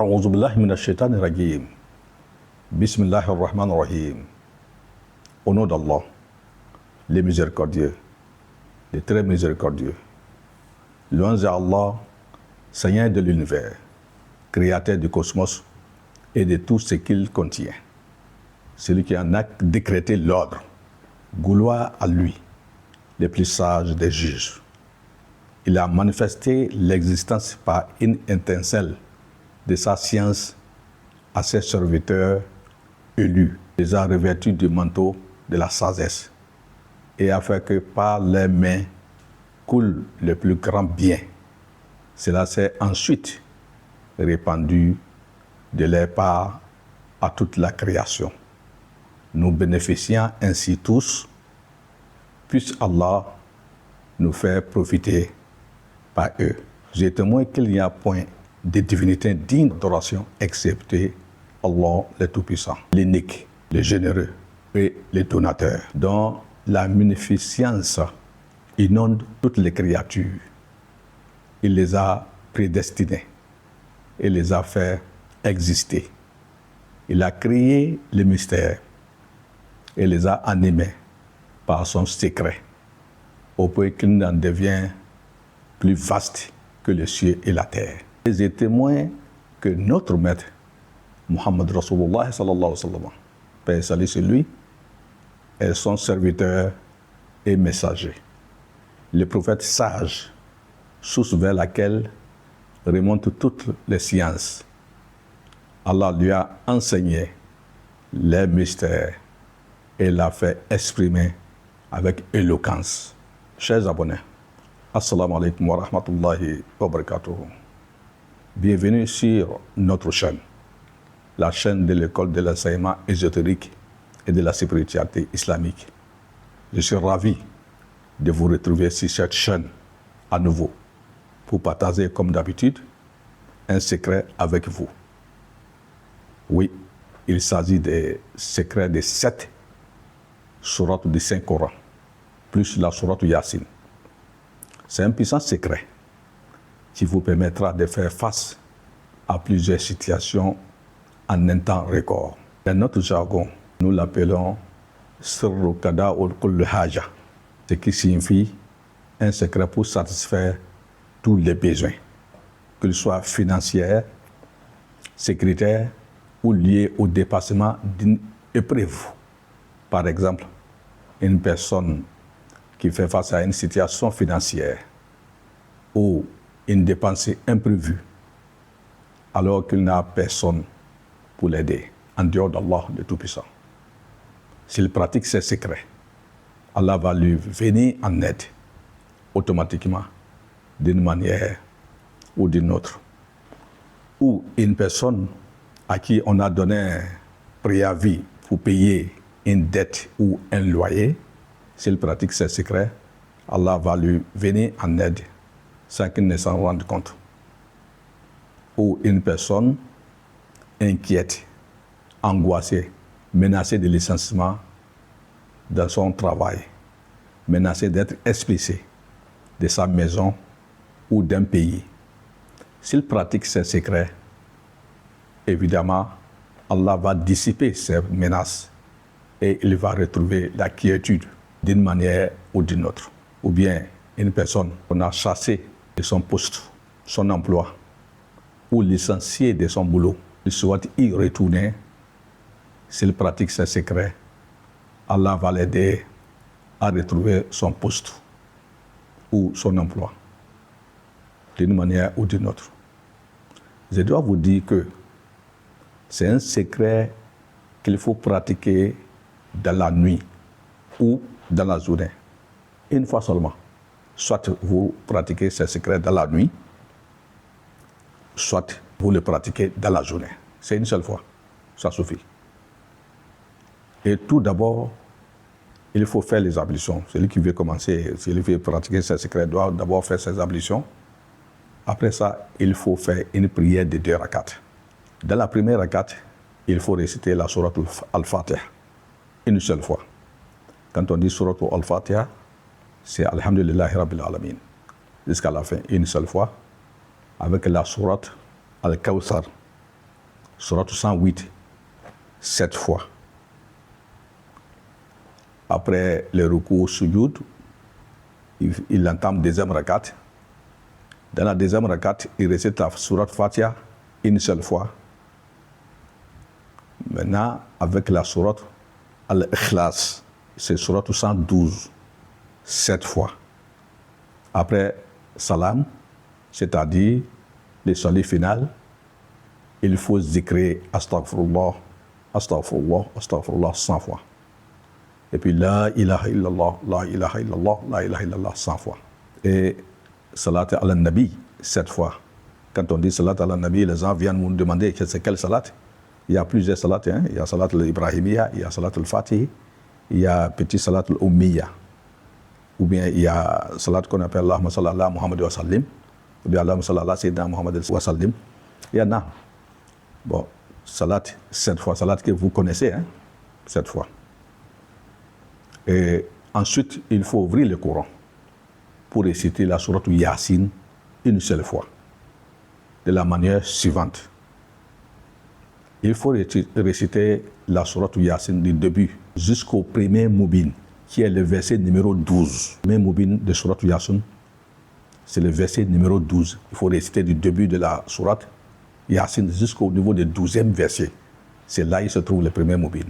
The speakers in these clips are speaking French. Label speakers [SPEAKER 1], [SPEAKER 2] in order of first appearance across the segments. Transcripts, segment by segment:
[SPEAKER 1] أعوذ بالله من الشيطان الرجيم. بسم الله الرحمن الرحيم. Au nom d'Allah, le miséricordieux, le très miséricordieux. Louange à Allah, Seigneur de l'univers, créateur du cosmos et de tout ce qu'il contient. Celui qui en a décrété l'ordre. Gloire à lui, le plus sage des juges. Il a manifesté l'existence par une étincelle de sa science à ses serviteurs élus, les a revêtus du manteau de la sagesse et a fait que par leurs mains coule le plus grand bien. Cela s'est ensuite répandu de leur part à toute la création. Nous bénéficions ainsi tous, puisse Allah nous faire profiter par eux. J'ai témoin qu'il n'y a point de divinité digne d'adoration excepté Allah le Tout-Puissant, l'unique, le généreux et le donateur, dont la munificence inonde toutes les créatures. Il les a prédestinées et les a fait exister. Il a créé les mystères et les a animés par son secret, au point qu'il n'en devient plus vaste que les cieux et la terre. Et j'ai témoin que notre maître, Muhammad Rasulullah sallallahu alayhi wa sallam, paix et salut sur lui, est son serviteur et messager. Le prophète sage, source vers laquelle remontent toutes les sciences. Allah lui a enseigné les mystères et l'a fait exprimer avec éloquence. Chers abonnés, assalamu alaikum wa rahmatullahi wa barakatuh. Bienvenue sur notre chaîne, la chaîne de l'école de l'enseignement ésotérique et de la spiritualité islamique. Je suis ravi de vous retrouver sur cette chaîne à nouveau pour partager comme d'habitude un secret avec vous. Oui, il s'agit des secrets des 7 sourates du Saint-Coran, plus la sourate Yassine. C'est un puissant secret qui vous permettra de faire face à plusieurs situations en un temps record. Dans notre jargon, nous l'appelons Sirru Qada'ul Kulli Haja, ce qui signifie un secret pour satisfaire tous les besoins, qu'ils soient financiers, sécuritaires ou liés au dépassement d'une épreuve. Par exemple, une personne qui fait face à une situation financière ou une dépense imprévue, alors qu'il n'a personne pour l'aider, en dehors d'Allah, le Tout-Puissant. S'il pratique ses secrets, Allah va lui venir en aide automatiquement, d'une manière ou d'une autre. Ou une personne à qui on a donné un préavis pour payer une dette ou un loyer, s'il pratique ses secrets, Allah va lui venir en aide sans qu'il ne s'en rende compte. Ou une personne inquiète, angoissée, menacée de licenciement dans son travail, menacée d'être expulsée de sa maison ou d'un pays. S'il pratique ses secrets, évidemment, Allah va dissiper ces menaces et il va retrouver la quiétude d'une manière ou d'une autre. Ou bien une personne qu'on a chassée de son poste, son emploi, ou licenciée de son boulot, il souhaite y retourner. S'il pratique ses secrets, Allah va l'aider à retrouver son poste ou son emploi, d'une manière ou d'une autre. Je dois vous dire que c'est un secret qu'il faut pratiquer dans la nuit ou dans la journée. Une fois seulement. Soit vous pratiquez ces secrets dans la nuit, soit vous le pratiquez dans la journée. C'est une seule fois. Ça suffit. Et tout d'abord, il faut faire les ablutions. Celui qui veut commencer, celui qui veut pratiquer ces secrets doit d'abord faire ses ablutions. Après ça, il faut faire une prière de 2 rakats. Dans la première rakat, il faut réciter la sourate Al-Fatiha une seule fois. Quand on dit sourate Al-Fatiha, c'est Alhamdulillahi Rabbil Alamin. Jusqu'à la fin, une seule fois. Avec la sourate Al-Kawthar, sourate 108, 7 fois. Après le ruku sujoud, il entame deuxième rakat. Dans la deuxième rakat, il récite la sourate Fatiha une seule fois. Maintenant, avec la sourate Al-Ikhlas, c'est sourate 112, 7 fois. Après salam, c'est-à-dire le salut final, il faut zikrer Astaghfirullah, Astaghfirullah, Astaghfirullah 100 fois. Et puis La ilaha illallah, La ilaha illallah, La ilaha illallah 100 fois. Et salat ala nabi 7 fois. Quand on dit salat ala nabi, les gens viennent nous demander c'est quelle salat. Il y a plusieurs salats. Il y a salat al-Ibrahimiyya, il y a salat al-Fatih, il y a petit salat al-Ummiyya. Ou bien il y a salat qu'on appelle Allahumma salli ala Muhammad wa sallim. Ou bien Allahumma salli ala Sayyidina Muhammad wa sallim. Il y en a. Bon, salat 7 fois. Salat que vous connaissez, 7 fois. Et ensuite, il faut ouvrir le Coran pour réciter la sourate Yasin une seule fois. De la manière suivante. Il faut réciter la sourate Yasin du début jusqu'au premier Moubin, qui est le verset numéro 12. Le premier Moubin de sourate Yasin, c'est le verset numéro 12. Il faut réciter du début de la sourate Yasin jusqu'au niveau du 12e verset. C'est là qu'il se trouve le premier Moubin.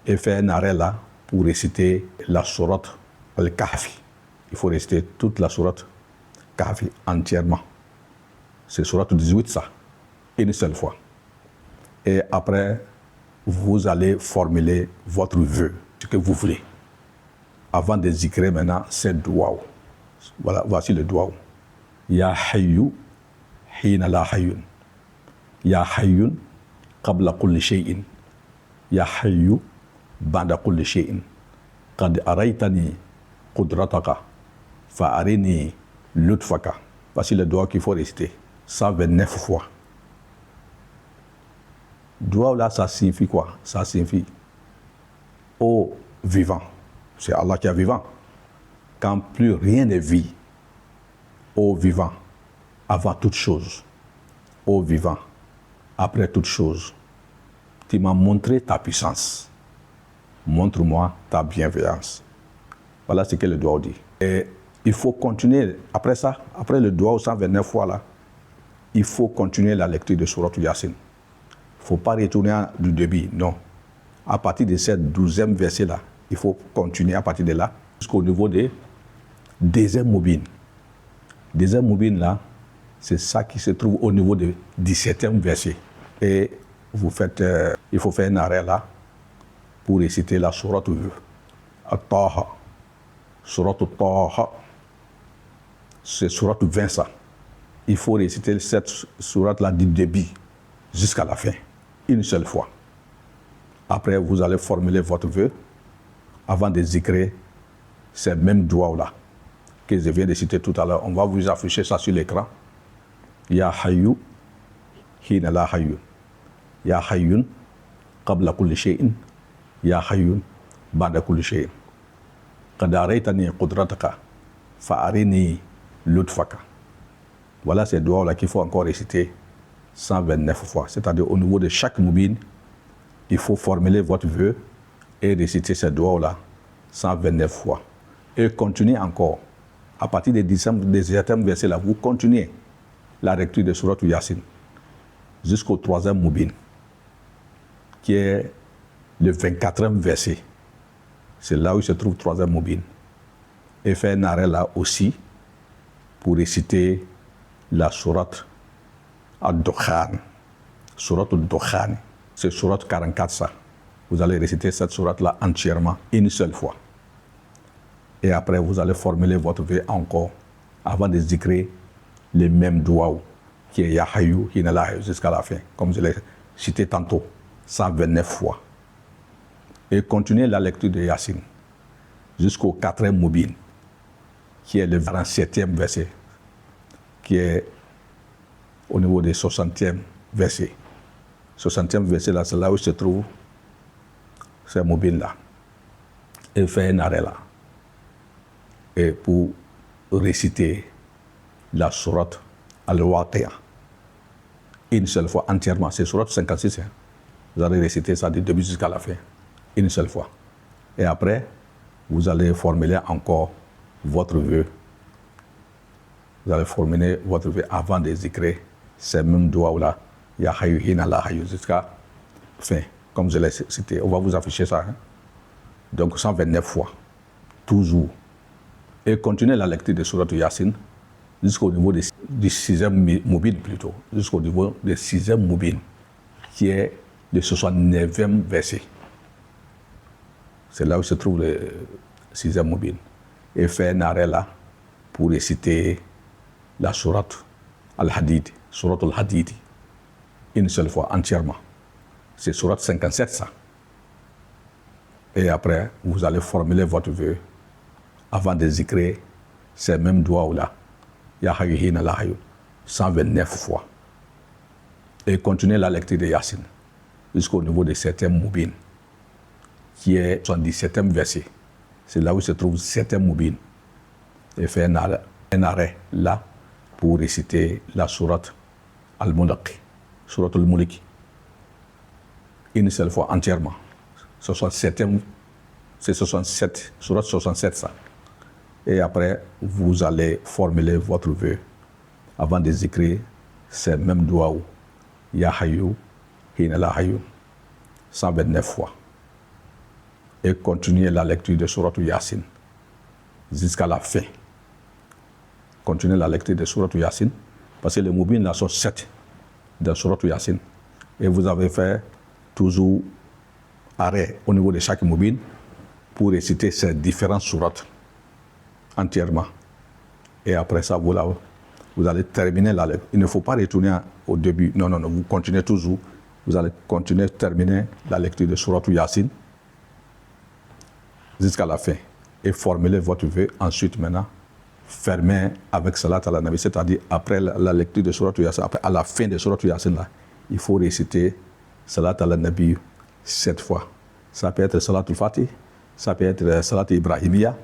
[SPEAKER 1] Et faire un arrêt là pour réciter la sourate Al-Kahfi. Il faut réciter toute la sourate Kahfi entièrement. C'est sourate 18 ça, une seule fois. Et après, vous allez formuler votre vœu, ce que vous voulez. Avant de zikrer maintenant, c'est doua. Voilà, voici le doua. Ya hayyu, hina la hayyun. Ya hayyun, qabla kulli shay'in. Ya hayyu, ba'da kulli shay'in. Qad araytani qudrataka, fa arini lutfaka. Voici le doua qu'il faut réciter. 129 fois. Doua là, ça signifie quoi? Ça signifie ô vivant. C'est Allah qui est vivant. Quand plus rien ne vit, ô vivant, avant toute chose, ô vivant, après toute chose, tu m'as montré ta puissance. Montre-moi ta bienveillance. Voilà ce que le doua dit. Et il faut continuer, après ça, après le doua 129 fois là, il faut continuer la lecture de Sourate Yasin. Il ne faut pas retourner du début, non. À partir de ce 12e verset-là, il faut continuer à partir de là jusqu'au niveau des deuxième Moubin. Deuxième Moubin, là, c'est ça qui se trouve au niveau du 17e verset. Et vous faites, il faut faire un arrêt là pour réciter la sourate At-Taha. Sourate At-Taha, c'est sourate 20 ça. Il faut réciter cette sourate-là du début jusqu'à la fin, une seule fois. Après, vous allez formuler votre vœu avant de zikrer ces mêmes doigts-là que je viens de citer tout à l'heure. On va vous afficher ça sur l'écran. Ya hayyu, hina la hayyun. Ya hayyun, qabla kulli shay'in. Ya hayyun, ba'da kulli shay'in. Qad araytani qudrataka, fa arini lutfaka. Voilà ces doigts-là qu'il faut encore réciter 129 fois. C'est-à-dire au niveau de chaque moubine, il faut formuler votre vœu et réciter ces doigts-là 129 fois. Et continuez encore. À partir des 17e verset-là, vous continuez la lecture de Sourate Yasin jusqu'au 3e moubine, qui est le 24e verset. C'est là où se trouve le 3e moubine. Et faire un arrêt là aussi pour réciter la sourate Ad-Dukhan. Sourate Ad-Dukhan, c'est sourate 44 ça. vous allez réciter cette sourate-là entièrement, une seule fois. Et après, vous allez formuler votre vœu encore, avant de zikrer les mêmes doigts, qui est Ya Hayyu, Hina la Hayyu, jusqu'à la fin, comme je l'ai cité tantôt, 129 fois. Et continuez la lecture de Yassine jusqu'au 4e Moubin, qui est le 27e verset, qui est au niveau des 60e verset. 60e verset, là, c'est là où se trouve ce Moubin-là. Et fait un arrêt là. Et pour réciter la sourate Al-Waqi'a, une seule fois, entièrement. C'est sourate 56. Hein. Vous allez réciter ça du début jusqu'à la fin, une seule fois. Et après, vous allez formuler encore votre vœu. Vous allez formuler votre vœu avant de zikrer ces mêmes doigts-là, Ya Hayyu, Hina la Hayyu, jusqu'à fin, comme je l'ai cité. On va vous afficher ça. Hein. Donc 129 fois, toujours. Et continuez la lecture de sourate Yassine jusqu'au niveau du 6e Moubin plutôt, jusqu'au niveau du 6e Moubin, qui est le 69e verset. C'est là où se trouve le 6e Moubin. Et fait un arrêt là pour réciter la sourate Al-Hadid, sourate Al-Hadid, une seule fois, entièrement. C'est sourate 57 ça. Et après, vous allez formuler votre vœu avant de zikrer ces mêmes doigts-là, Ya Hayyu, Hina la Hayyu, 129 fois. Et continuez la lecture de Yassine jusqu'au niveau du 7e Moubin, qui est 77e verset. C'est là où se trouve le 7e Moubin. Et fait un arrêt là pour réciter la sourate Al-Mulk, sourate Al-Mulk, une seule fois entièrement. 67e, c'est 67, sourate 67 ça. Et après, vous allez formuler votre vœu avant de écrire ces mêmes doigts, Ya Hayyu, Hina la Hayyu, 129 fois. Et continuez la lecture de sourate Yassine jusqu'à la fin. Continuez la lecture de sourate Yassine, parce que les moubines là sont 7 de sourate Yassine. Et vous avez fait toujours arrêt au niveau de chaque moubine pour réciter ces différentes sourates entièrement. Et après ça, vous allez terminer la lecture. Il ne faut pas retourner au début. Non, vous continuez toujours. Vous allez continuer, terminer la lecture de sourate Yassine jusqu'à la fin. Et formuler votre vœu. Ensuite, maintenant, fermez avec Salat ala Nabi. C'est-à-dire, après la lecture de sourate Yassine, à la fin de sourate Yassine, là, il faut réciter Salat ala Nabi 7 fois. Ça peut être Salat al-Fatih, ça peut être Salat Ibrahimiya,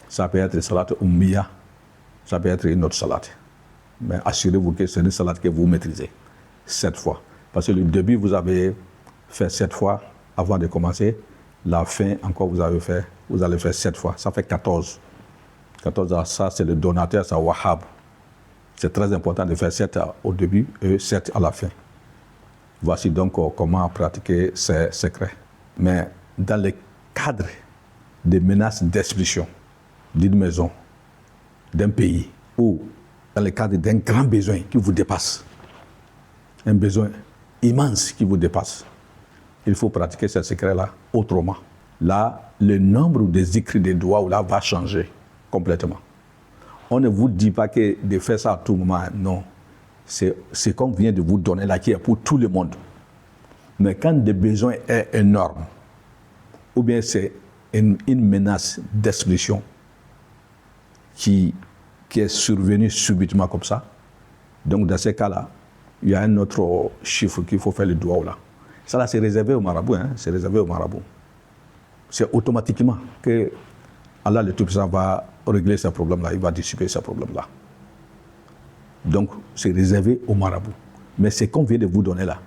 [SPEAKER 1] ça peut être Salat Ummiya, ça peut être une autre salat. Mais assurez-vous que c'est une salat que vous maîtrisez 7 fois. Parce que le début, vous avez fait 7 fois avant de commencer. La fin, encore, vous allez faire 7 fois. Ça fait 14. 14, ça, c'est le donateur, ça, Wahhab. C'est très important de faire 7 au début et 7 à la fin. Voici donc comment pratiquer ces secrets. Mais dans le cadre des menaces d'expulsion d'une maison, d'un pays, ou dans le cadre d'un grand besoin qui vous dépasse, un besoin immense qui vous dépasse, il faut pratiquer ces secrets-là autrement. Là, le nombre des écrits des doigts là va changer complètement. On ne vous dit pas que de faire ça à tout moment, non. C'est qu'on vient de vous donner là qui est pour tout le monde. Mais quand le besoin est énorme, ou bien c'est une menace d'expulsion qui est survenue subitement comme ça, donc dans ces cas-là, il y a un autre chiffre qu'il faut faire le doigt là. Ça là, c'est réservé au marabout, hein? C'est réservé au marabout. C'est automatiquement que Allah le Tout-Puissant va régler ces problèmes-là, il va dissiper ces problèmes-là. Donc, c'est réservé au marabout. Mais ce qu'on vient de vous donner là,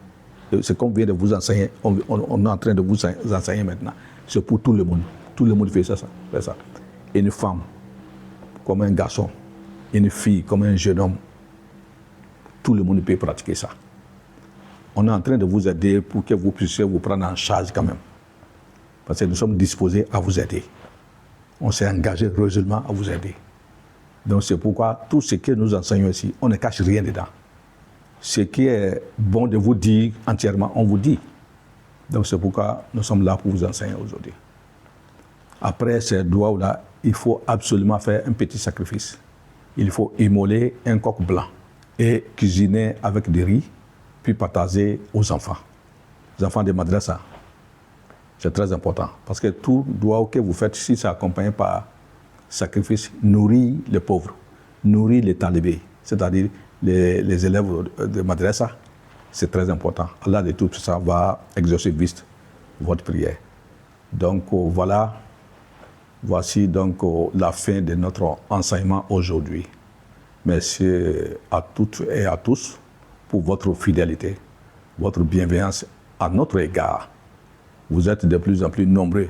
[SPEAKER 1] ce qu'on vient de vous enseigner, on est en train de vous enseigner maintenant, c'est pour tout le monde. Tout le monde fait ça. Une femme, comme un garçon, une fille, comme un jeune homme, tout le monde peut pratiquer ça. On est en train de vous aider pour que vous puissiez vous prendre en charge quand même. Parce que nous sommes disposés à vous aider. On s'est engagé résolument à vous aider. Donc c'est pourquoi tout ce que nous enseignons ici, on ne cache rien dedans. Ce qui est bon de vous dire entièrement, on vous dit. Donc c'est pourquoi nous sommes là pour vous enseigner aujourd'hui. Après ces doigts-là, il faut absolument faire un petit sacrifice. Il faut immoler un coq blanc et cuisiner avec du riz, puis partager aux enfants. Les enfants de madrasa. C'est très important. Parce que tout doigt que vous faites, si c'est accompagné par sacrifice, nourrit les pauvres, nourrit les talibés, c'est-à-dire les élèves de madrasa. C'est très important. Allah de tout ça va exaucer vite votre prière. Donc voici donc la fin de notre enseignement aujourd'hui. Merci à toutes et à tous pour votre fidélité, votre bienveillance à notre égard. Vous êtes de plus en plus nombreux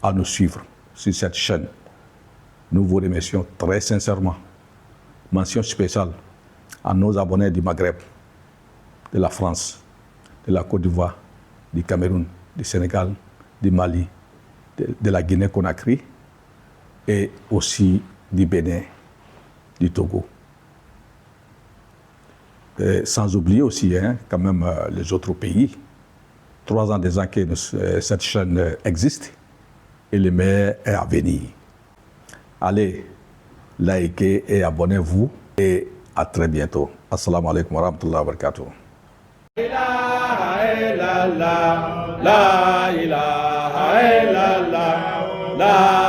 [SPEAKER 1] à nous suivre sur cette chaîne. Nous vous remercions très sincèrement. Mention spéciale à nos abonnés du Maghreb, de la France, de la Côte d'Ivoire, du Cameroun, du Sénégal, du Mali, de la Guinée-Conakry et aussi du Bénin, du Togo. Et sans oublier aussi quand même les autres pays. 3 ans déjà que cette chaîne existe et le meilleur est à venir. Allez, likez et abonnez-vous et à très bientôt. Assalamu alaikum wa rahmatullahi wa barakatuh. La ilaha illallah, la ilaha illallah, la